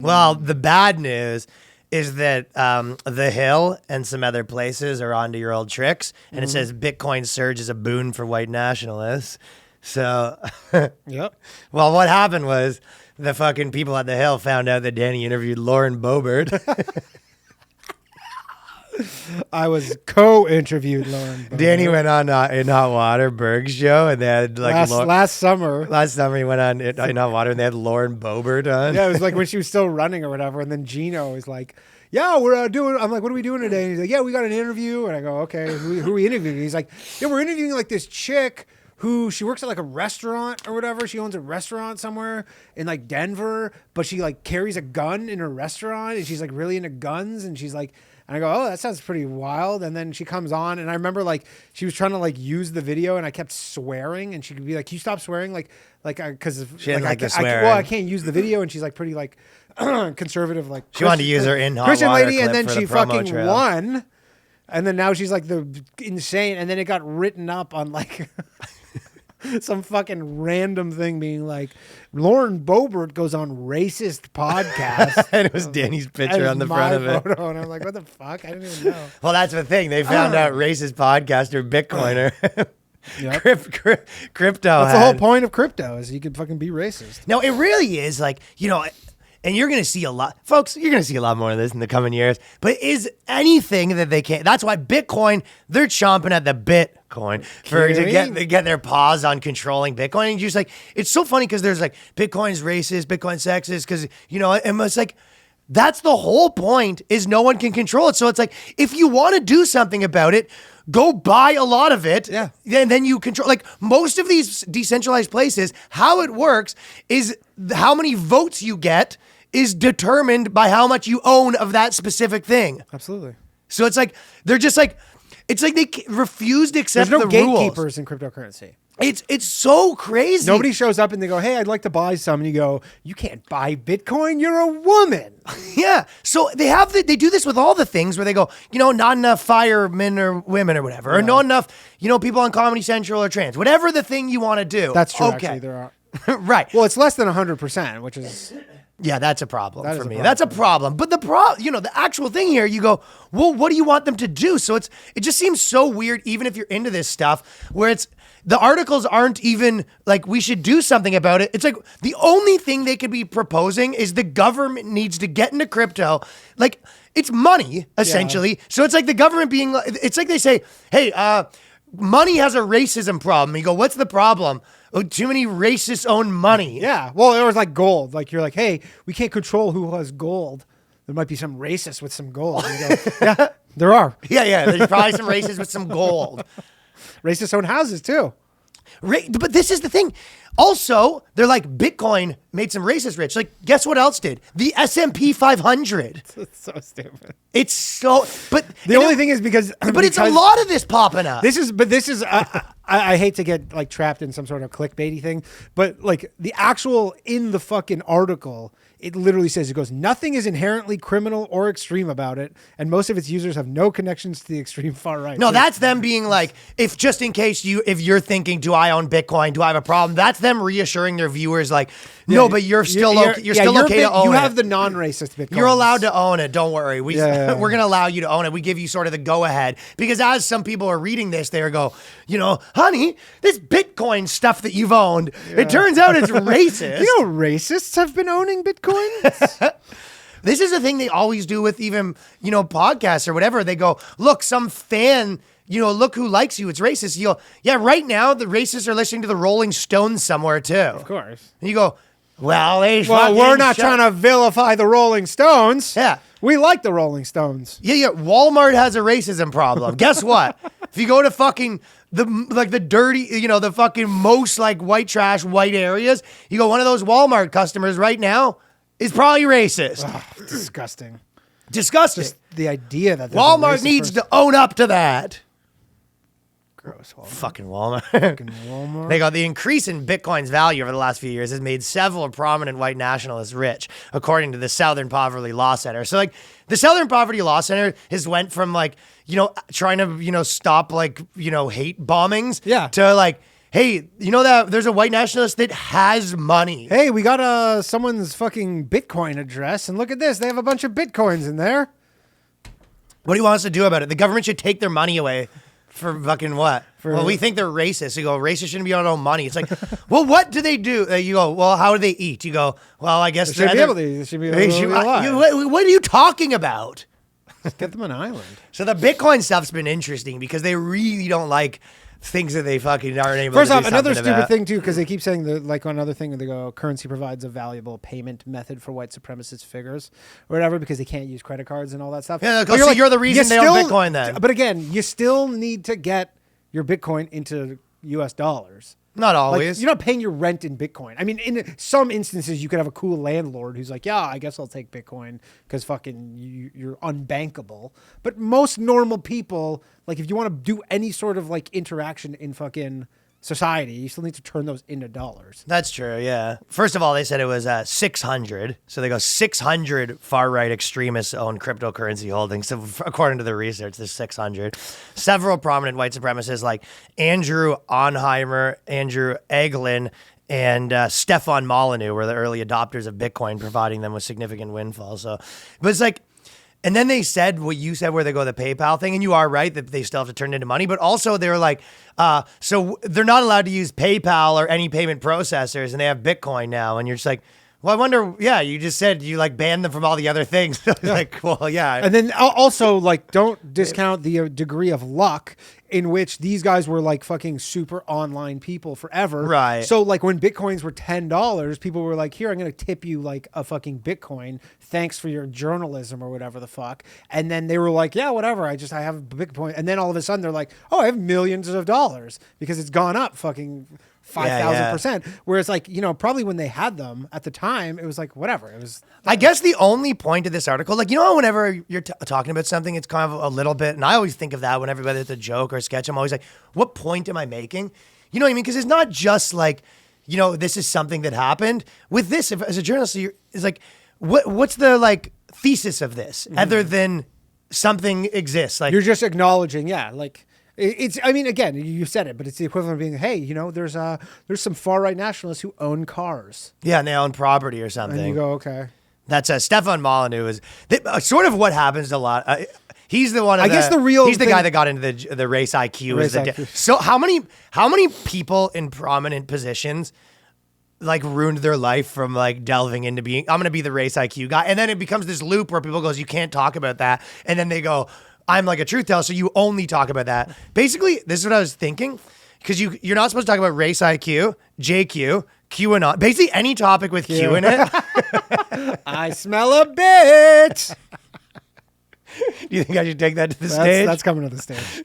Well, the bad news is that the Hill and some other places are onto your old tricks, and it says Bitcoin surge is a boon for white nationalists. So, Yep. Well, what happened was the fucking people at the Hill found out that Danny interviewed Lauren Boebert. I was co-interviewed Lauren Boebert. Danny went on in Hot Water, Berg's show, and they had like last summer. Last summer he went on in Hot Water, and they had Lauren Boebert on. Yeah, it was like when she was still running or whatever, and then Gino was like, "Yeah, we're doing." I'm like, "What are we doing today?" And he's like, "Yeah, we got an interview." And I go, "Okay, who are we interviewing?" He's like, "Yeah, we're interviewing like this chick who she works at like a restaurant or whatever. She owns a restaurant somewhere in like Denver, but she like carries a gun in her restaurant, and she's like really into guns, and she's like." And I go, oh, that sounds pretty wild. And then she comes on, and I remember like she was trying to like use the video, and I kept swearing, and she could be like, "Can you stop swearing?" Because she didn't like the swearing. Well, I can't use the video, and she's like pretty like conservative, like she wanted to use her in Hot Christian Water lady, clip and then for she the promo fucking trail. won, and then now she's like the insane, and then it got written up on like. Some fucking random thing being like, Lauren Boebert goes on racist podcast. And it was Danny's picture on the front of it. Photo, and I'm like, what the fuck? I didn't even know. Well, that's the thing. They found out racist podcaster, Bitcoiner. Yep. Crypto. That's the whole point of crypto is you can fucking be racist. No, it really is like, and you're going to see a lot, folks, you're going to see a lot more of this in the coming years, but is anything that they can, that's why Bitcoin, they're chomping at the Bitcoin to get their paws on controlling Bitcoin. And you're just like, it's so funny because there's like, Bitcoin's racist, Bitcoin's sexist, because, and it's like, that's the whole point is no one can control it. So it's like, if you want to do something about it, go buy a lot of it. Yeah. And then you control, like most of these decentralized places, how it works is how many votes you get is determined by how much you own of that specific thing. Absolutely. So it's like, they're just like, it's like they refuse to accept the rules. There's no gatekeepers in cryptocurrency. It's so crazy. Nobody shows up and they go, hey, I'd like to buy some. And you go, you can't buy Bitcoin. You're a woman. Yeah. So they do this with all the things where they go, not enough firemen or women or whatever, or not enough, people on Comedy Central or trans, whatever the thing you want to do. That's true. Okay. Actually, there are. Right. Well, it's less than 100%, which is. Yeah, that's a problem for me. That's a problem. But the actual thing here, you go, well, what do you want them to do? So it just seems so weird, even if you're into this stuff, where the articles aren't even like, we should do something about it. It's like the only thing they could be proposing is the government needs to get into crypto. Like, it's money, essentially. Yeah. So it's like the government being, it's like they say, hey, money has a racism problem. You go, what's the problem? Oh, too many racists own money. Yeah. Well, it was like gold. Like you're like, hey, we can't control who has gold. There might be some racist with some gold. And you go, yeah, there are. Yeah. There's probably some racists with some gold. Racists own houses too. But this is the thing. Also, they're like, Bitcoin made some racists rich. Like, guess what else did? The S&P 500. It's so stupid. It's so, but the only thing is because it's a lot of this popping up. This is, I hate to get like trapped in some sort of clickbaity thing, but like the actual in the fucking article, it literally says, it goes, nothing is inherently criminal or extreme about it, and most of its users have no connections to the extreme far right. No, so that's them being like, if just in case if you're thinking, do I own Bitcoin? Do I have a problem? That's them reassuring their viewers like, no, but you're still okay to own it. You have the non-racist Bitcoin. You're allowed to own it. Don't worry. We're going to allow you to own it. We give you sort of the go-ahead. Because as some people are reading this, they go, honey, this Bitcoin stuff that you've owned, it turns out it's racist. Racists have been owning Bitcoin? This is a thing they always do with even, podcasts or whatever. They go, look, some fan, look who likes you. It's racist. You go, yeah, right now the racists are listening to the Rolling Stones somewhere too. Of course. And you go, well, we're not trying to vilify the Rolling Stones. Yeah. We like the Rolling Stones. Yeah. Walmart has a racism problem. Guess what? If you go to fucking the dirty, the fucking most like white trash, white areas, you go, one of those Walmart customers right now is probably racist. Ugh, disgusting. Disgusting. Just the idea that Walmart needs to own up to that. Gross. Walmart. Fucking Walmart. Fucking Walmart. They go, the increase in Bitcoin's value over the last few years has made several prominent white nationalists rich, according to the Southern Poverty Law Center. So like the Southern Poverty Law Center has went from like, trying to, stop like, hate bombings to like, hey, you know that there's a white nationalist that has money. Hey, we got someone's fucking Bitcoin address, and look at this. They have a bunch of Bitcoins in there. What do you want us to do about it? The government should take their money away for fucking what? Well, we think they're racist. You go, racists shouldn't be on their own money. It's like, well, what do they do? You go, well, how do they eat? You go, well, I guess They should be able to alive. What are you talking about? Just get them an island. So the Bitcoin stuff's been interesting because they really don't like things that they fucking aren't able First to off, do another something stupid about. thing, too, because they keep saying, like on another thing, they go, currency provides a valuable payment method for white supremacist figures or whatever because they can't use credit cards and all that stuff. Yeah, so you're the reason they own Bitcoin then. But again, you still need to get your Bitcoin into US dollars. Not always. Like, you're not paying your rent in Bitcoin. I mean, in some instances, you could have a cool landlord who's like, yeah, I guess I'll take Bitcoin because fucking you're unbankable. But most normal people, like if you want to do any sort of like interaction in fucking society, you still need to turn those into dollars. That's true, yeah. First of all, they said it was 600. So they go 600 far-right extremists own cryptocurrency holdings. So according to the research, there's 600. Several prominent white supremacists like Andrew Onheimer, Andrew Eglin, and Stefan Molyneux were the early adopters of Bitcoin, providing them with significant windfalls. So, but it's like, and then they said what you said where they go the PayPal thing, and you are right that they still have to turn it into money, but also they were like, so they're not allowed to use PayPal or any payment processors, and they have Bitcoin now, and you're just like, well, I wonder, yeah, you just said you like banned them from all the other things. Like, well, yeah. And then also, like, don't discount the degree of luck in which these guys were like fucking super online people forever. Right. So like when Bitcoins were $10, people were like, here, I'm going to tip you like a fucking Bitcoin. Thanks for your journalism or whatever the fuck. And then they were like, yeah, whatever. I have a Bitcoin. And then all of a sudden they're like, oh, I have millions of dollars because it's gone up fucking 5,000%. Whereas like, you know, probably when they had them at the time, it was like, whatever. It was. I guess the only point of this article, like, you know, whenever you're talking about something, it's kind of a little bit, and I always think of that whenever it's a joke or a sketch, I'm always like, what point am I making? You know what I mean? Because it's not just like, you know, this is something that happened. With this, as a journalist, it's like, what's the like thesis of this other than something exists? Like, you're just acknowledging, yeah, like. It's. I mean, again, you said it, but it's the equivalent of being, hey, you know, there's some far right nationalists who own cars. Yeah, and they own property or something. And you go, okay. That's Stefan Molyneux is sort of what happens a lot. He's the one. I guess the real. He's the guy that got into the race IQ. Race IQ. So how many people in prominent positions like ruined their life from like delving into being? I'm gonna be the race IQ guy, and then it becomes this loop where people goes, you can't talk about that, and then they go, I'm like a truth teller, so you only talk about that. Basically, this is what I was thinking, because you're not supposed to talk about race IQ, JQ, QAnon, basically any topic with Q in it. I smell a bit. Do you think I should take that to the stage? That's coming to the stage.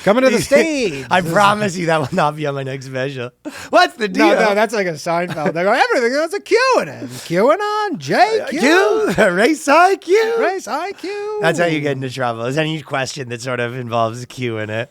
Coming to the stage. I promise you that will not be on my next special. What's the deal? No, that's like a Seinfeld. They go, everything that's a Q in it. QAnon, JQ. Race IQ. Race IQ. That's how you get into trouble. Is any question that sort of involves Q in it.